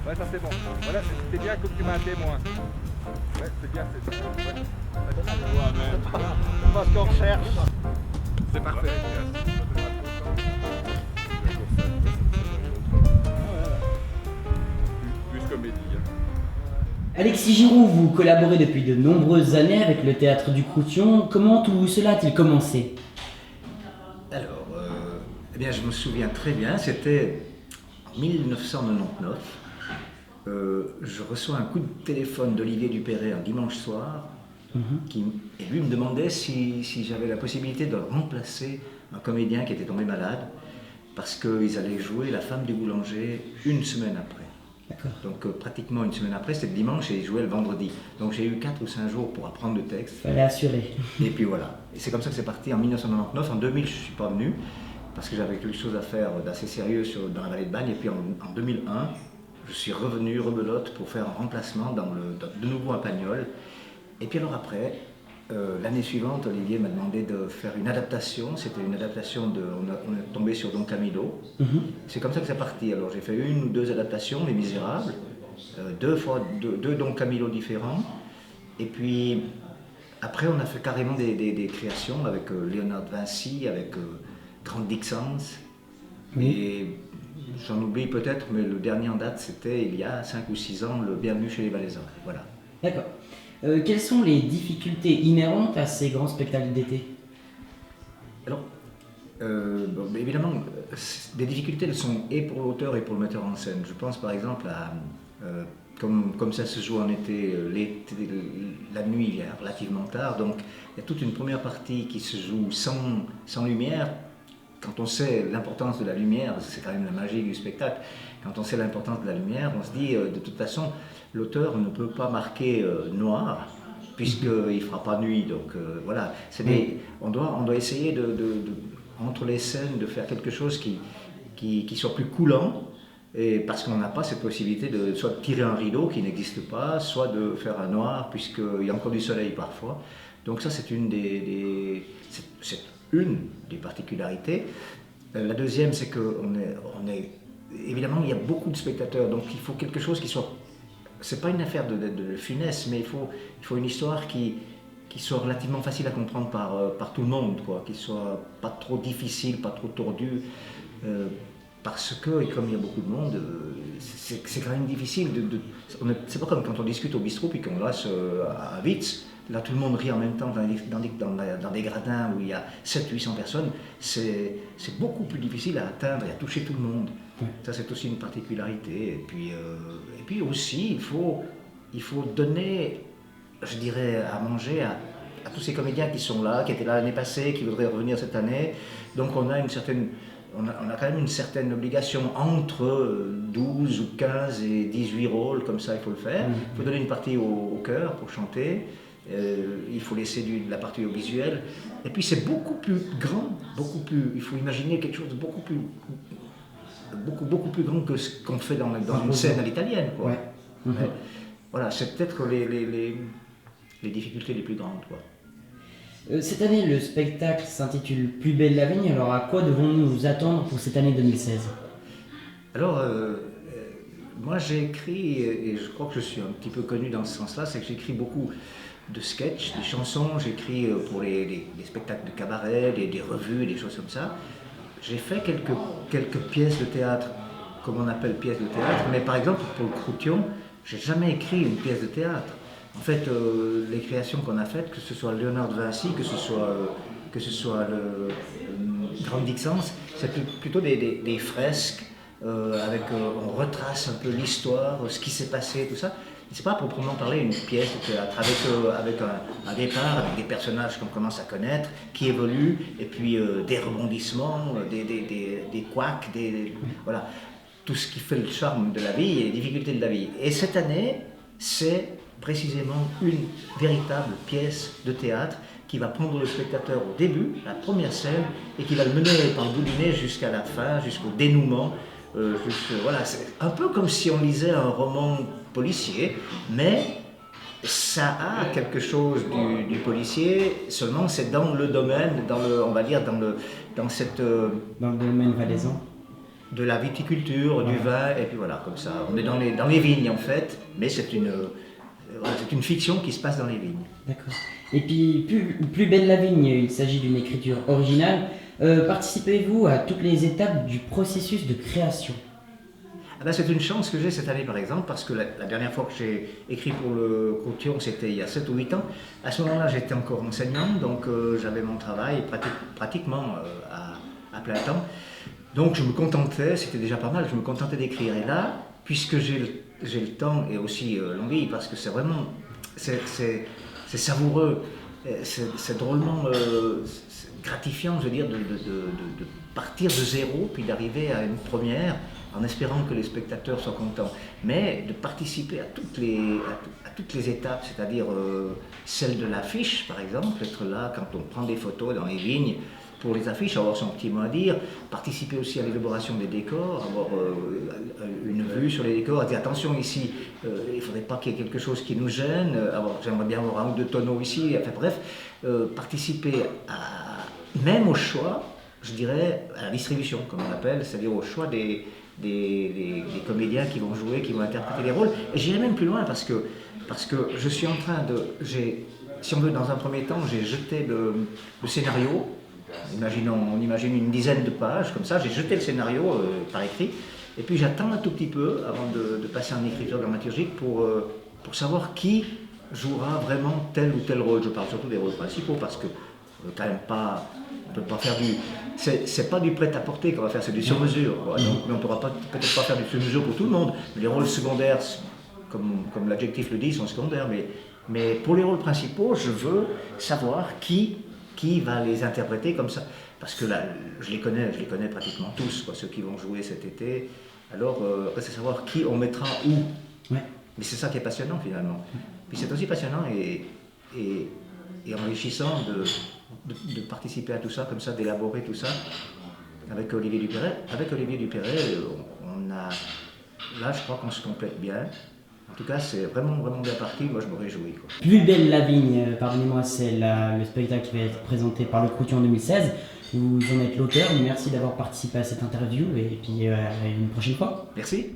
Ouais, ça c'est bon. Voilà, c'est bien comme tu m'as un témoin. Ouais, c'est bien, c'est ça. Ouais. C'est pas ce qu'on recherche. C'est parfait. Plus comédie. Alexis Giroux, vous collaborez depuis de nombreuses années avec le Théâtre du Croution. Comment tout cela a-t-il commencé? Alors, eh bien, je me souviens très bien, c'était en 1999. Je reçois un coup de téléphone d'Olivier Dupéret un dimanche soir, et lui me demandait si j'avais la possibilité de remplacer un comédien qui était tombé malade, parce qu'ils allaient jouer La femme du boulanger une semaine après. Donc pratiquement une semaine après, c'était le dimanche et ils jouaient le vendredi. Donc j'ai eu 4 ou 5 jours pour apprendre le texte. Fallait assurer. Et puis voilà. Et c'est comme ça que c'est parti en 1999. En 2000, je ne suis pas venu parce que j'avais quelque chose à faire d'assez sérieux dans la vallée de Bagne. Et puis en 2001, je suis revenu, rebelote, pour faire un remplacement de nouveau à Pagnol. Et puis alors après, l'année suivante, Olivier m'a demandé de faire une adaptation. C'était une adaptation on est tombé sur Don Camillo. C'est comme ça que c'est parti. Alors j'ai fait 1 ou 2 adaptations, Les Misérables, deux Don Camillo différents. Et puis après, on a fait carrément des créations avec Léonard de Vinci, avec Grant Dixens. Et j'en oublie peut-être, mais le dernier en date, c'était il y a 5 ou 6 ans, le Bienvenu chez les Valaisans. Voilà. D'accord. Quelles sont les difficultés inhérentes à ces grands spectacles d'été? Alors, évidemment, des difficultés, elles sont et pour l'auteur et pour le metteur en scène. Je pense par exemple à, comme ça se joue en été, la nuit il est relativement tard, donc il y a toute une première partie qui se joue sans lumière. Quand on sait l'importance de la lumière, c'est quand même la magie du spectacle, quand on sait l'importance de la lumière, on se dit de toute façon, l'auteur ne peut pas marquer noir, puisqu'il ne fera pas nuit. Donc voilà, on doit essayer entre les scènes de faire quelque chose qui soit plus coulant, et parce qu'on n'a pas cette possibilité de soit de tirer un rideau qui n'existe pas, soit de faire un noir, puisqu'il y a encore du soleil parfois. Donc ça, c'est une des particularités. La deuxième, c'est évidemment, il y a beaucoup de spectateurs, donc il faut quelque chose qui soit... C'est pas une affaire de finesse, mais il faut une histoire qui soit relativement facile à comprendre par tout le monde, quoi, qui soit pas trop difficile, pas trop tordu, parce que, et comme il y a beaucoup de monde, c'est quand même difficile c'est pas comme quand on discute au bistrot puis qu'on reste à Witz. Là, tout le monde rit en même temps dans des gradins où il y a 700-800 personnes. C'est beaucoup plus difficile à atteindre et à toucher tout le monde. Ça, c'est aussi une particularité. Et puis aussi, il faut donner, je dirais, à manger à tous ces comédiens qui sont là, qui étaient là l'année passée, qui voudraient revenir cette année. Donc on a quand même une certaine obligation entre 12 ou 15 et 18 rôles, comme ça il faut le faire. Il faut donner une partie au chœur pour chanter. Il faut laisser de la partie au visuel. Et puis c'est beaucoup plus grand, il faut imaginer quelque chose de beaucoup plus grand que ce qu'on fait dans une scène à l'italienne, quoi. Ouais. Voilà, c'est peut-être les difficultés les plus grandes, quoi. Cette année, le spectacle s'intitule Plus belle la vigne. Alors à quoi devons-nous nous attendre pour cette année 2016? Alors, moi j'ai écrit, et je crois que je suis un petit peu connu dans ce sens-là, c'est que j'écris beaucoup de sketchs, des chansons, j'écris pour les spectacles de cabaret, des revues, des choses comme ça. J'ai fait quelques pièces de théâtre, comme on appelle pièces de théâtre, mais par exemple pour le Croution, j'ai jamais écrit une pièce de théâtre. En fait, les créations qu'on a faites, que ce soit Léonard de Vinci, que ce soit le Grant Dixens, c'est plutôt des fresques avec on retrace un peu l'histoire, ce qui s'est passé, tout ça. C'est pas proprement parler une pièce de théâtre avec un départ, avec des personnages qu'on commence à connaître, qui évoluent, et puis des rebondissements, des couacs, voilà, tout ce qui fait le charme de la vie et les difficultés de la vie. Et cette année, c'est précisément une véritable pièce de théâtre qui va prendre le spectateur au début, la première scène, et qui va le mener par le bout du nez jusqu'à la fin, jusqu'au dénouement. Voilà, c'est un peu comme si on lisait un roman policier, mais ça a quelque chose du policier, seulement c'est dans le domaine, on va dire dans le domaine valaisan. de la viticulture, du vin, et puis voilà, comme ça. On est dans les vignes en fait, mais c'est une fiction qui se passe dans les vignes. D'accord. Et puis, plus belle la vigne, il s'agit d'une écriture originale. Participez-vous à toutes les étapes du processus de création? Ah ben, c'est une chance que j'ai cette année par exemple, parce que la dernière fois que j'ai écrit pour le Croution, c'était il y a 7 ou 8 ans. À ce moment-là, j'étais encore enseignant, donc j'avais mon travail pratiquement à plein temps. Donc je me contentais, c'était déjà pas mal, je me contentais d'écrire. Et là, puisque j'ai le temps et aussi l'envie, parce que c'est vraiment, c'est savoureux, c'est drôlement gratifiant, je veux dire, de partir de zéro, puis d'arriver à une première, en espérant que les spectateurs soient contents. Mais de participer à toutes les étapes, c'est-à-dire celle de l'affiche, par exemple, être là quand on prend des photos dans les vignes, pour les affiches, avoir son petit mot à dire, participer aussi à l'élaboration des décors, avoir une vue sur les décors, dire attention ici, il ne faudrait pas qu'il y ait quelque chose qui nous gêne, j'aimerais bien avoir un ou deux tonneaux ici, enfin bref, participer même au choix, je dirais, à la distribution, comme on l'appelle, c'est-à-dire au choix des comédiens qui vont jouer, qui vont interpréter les rôles. Et j'irai même plus loin parce que je suis en train si on veut, dans un premier temps, j'ai jeté le scénario. On imagine une dizaine de pages, comme ça, j'ai jeté le scénario par écrit, et puis j'attends un tout petit peu avant de passer en écriture dramaturgique pour savoir qui jouera vraiment tel ou tel rôle. Je parle surtout des rôles principaux, parce que quand même pas, on peut pas faire c'est pas du prêt-à-porter qu'on va faire, c'est du sur-mesure. Donc on ne pourra peut-être pas faire du sur-mesure pour tout le monde. Les rôles secondaires, comme l'adjectif le dit, sont secondaires, mais pour les rôles principaux, je veux savoir qui va les interpréter comme ça. Parce que là, je les connais pratiquement tous, quoi, ceux qui vont jouer cet été. Alors, c'est savoir qui on mettra où. Ouais. Mais c'est ça qui est passionnant finalement. Puis c'est aussi passionnant et enrichissant de participer à tout ça, comme ça, d'élaborer tout ça avec Olivier Dupéret. Avec Olivier Dupéret, là, je crois qu'on se complète bien. En tout cas, c'est vraiment, vraiment bien parti. Moi, je me réjouis, quoi. Plus belle la vigne, pardonnez-moi, c'est le spectacle qui va être présenté par le Croution en 2016. Vous en êtes l'auteur. Merci d'avoir participé à cette interview et puis à une prochaine fois. Merci.